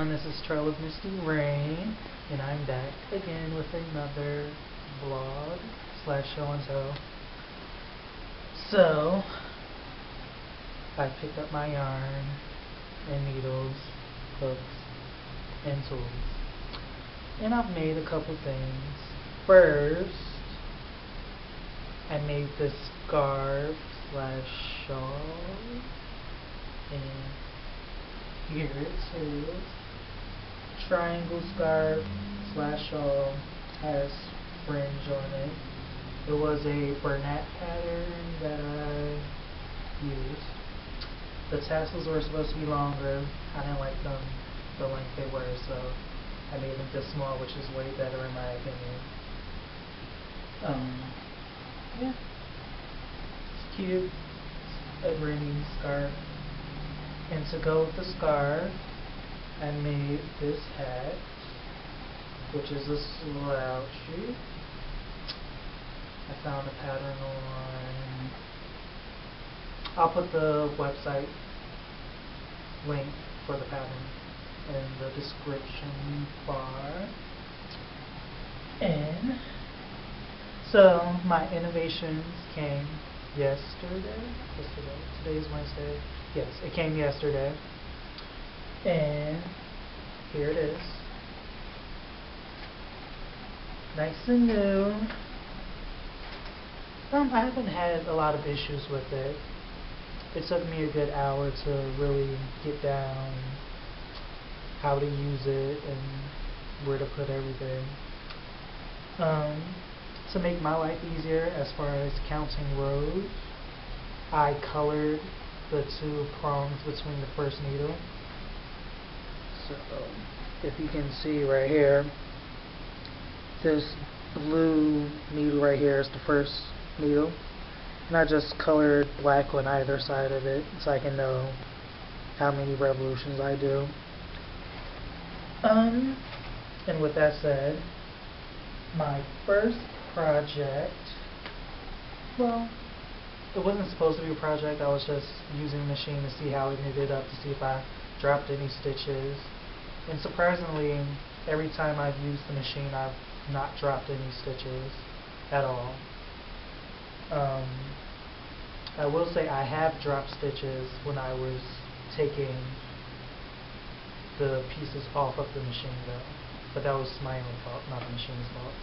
everyone, this is Trail of Misty Rain, and I'm back again with another vlog slash show and tell. So, I picked up my yarn and needles, hooks, and tools, and I've made a couple things. First, I made this scarf slash shawl, and here it says triangle scarf slash shawl, has fringe on it. It was a Bernat pattern that I used. The tassels were supposed to be longer. I didn't like them the length they were, so I made them this small, which is way better in my opinion. Yeah, it's cute. A green scarf. And to go with the scarf, I made this hat, which is a slouchy. I found a pattern on. I'll put the website link for the pattern in the description bar. And so my innovations came yesterday. Today's Wednesday. Yes, it came yesterday. And here it is. Nice and new. I haven't had a lot of issues with it. It took me a good hour to really get down how to use it and where to put everything. To make my life easier as far as counting rows, I colored the two prongs between the first needle. So if you can see right here, this blue needle right here is the first needle, and I just colored black on either side of it so I can know how many revolutions I do. And with that said, my first project, well, it wasn't supposed to be a project. I was just using the machine to see how it knitted up, to see if I dropped any stitches. And surprisingly, every time I've used the machine, I've not dropped any stitches at all. I will say I have dropped stitches when I was taking the pieces off of the machine though. But that was my own fault, not the machine's fault.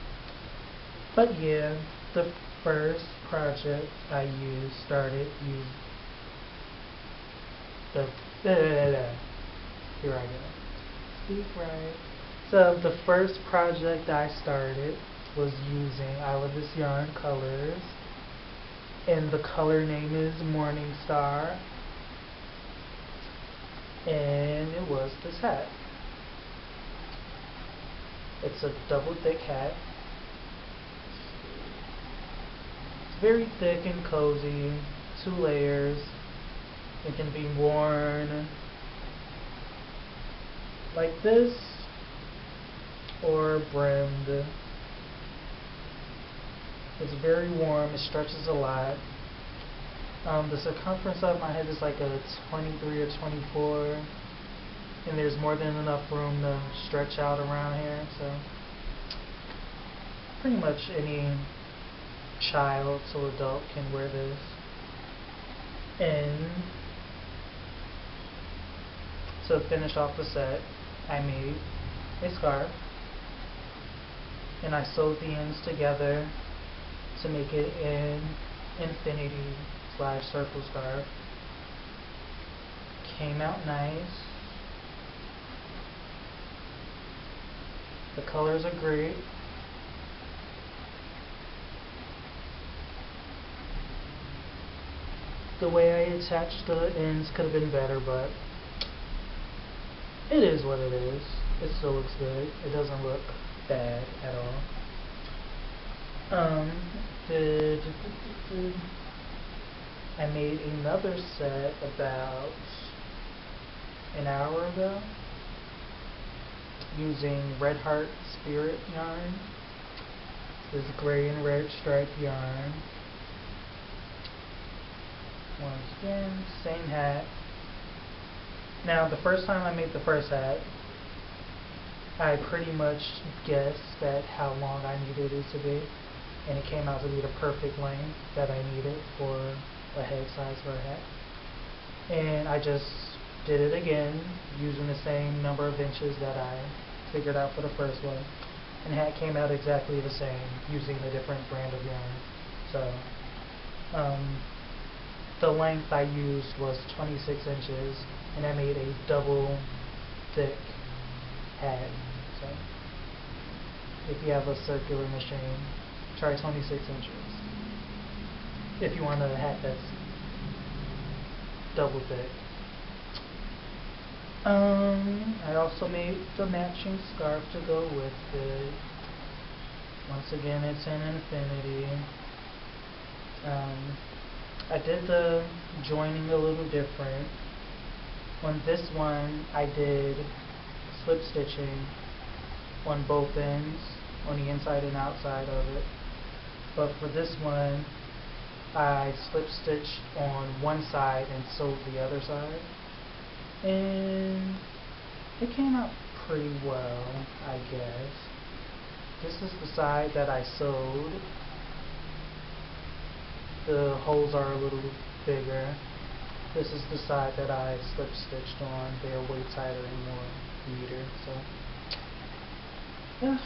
But yeah, the first project I started using here I go. Speak right. So the first project I started was using I Love This Yarn colors, and the color name is Morning Star, and it was this hat. It's a double thick hat. It's very thick and cozy, 2 layers. It can be worn like this or brimmed. It's very warm, it stretches a lot. The circumference of my head is like a 23 or 24, and there's more than enough room to stretch out around here, so pretty much any child to adult can wear this. And to finish off the set, I made a scarf, and I sewed the ends together to make it an infinity slash circle scarf. Came out nice. The colors are great. The way I attached the ends could have been better, but it is what it is. It still looks good. It doesn't look bad at all. I made another set about an hour ago using Red Heart Spirit yarn. This gray and red striped yarn. Once again, same hat. Now, the first time I made the first hat, I pretty much guessed at how long I needed it to be, and it came out to be the perfect length that I needed for a head size for a hat. And I just did it again using the same number of inches that I figured out for the first one, and the hat came out exactly the same using a different brand of yarn. So the length I used was 26 inches, and I made a double thick hat. So if you have a circular machine, try 26 inches if you want a hat that's double thick. I also made the matching scarf to go with it. Once again, it's in Infinity. I did the joining a little different. On this one, I did slip stitching on both ends, on the inside and outside of it. But for this one, I slip stitched on one side and sewed the other side. And it came out pretty well, I guess. This is the side that I sewed. The holes are a little bigger. This is the side that I slip stitched on. They are way tighter and more neater. So yeah,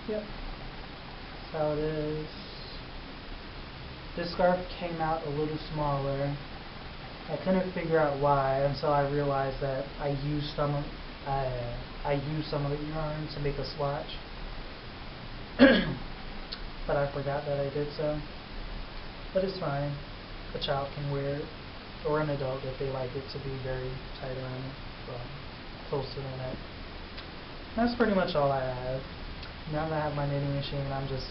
yep, that's how it is. This scarf came out a little smaller. I couldn't figure out why until I realized that I used some of the yarn to make a swatch, but I forgot that I did so. But it's fine. A child can wear it, or an adult if they like it to be very tight around it, well, close to the neck. That's pretty much all I have. Now that I have my knitting machine, I'm just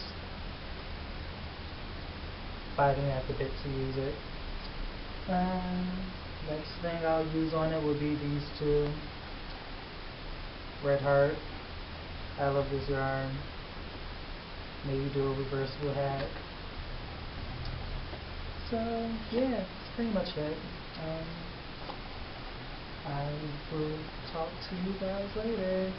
biting at the bit to use it. Next thing I'll use on it will be these two. Red Heart. I love this yarn. Maybe do a reversible hat. So yeah, that's pretty much it. I will talk to you guys later.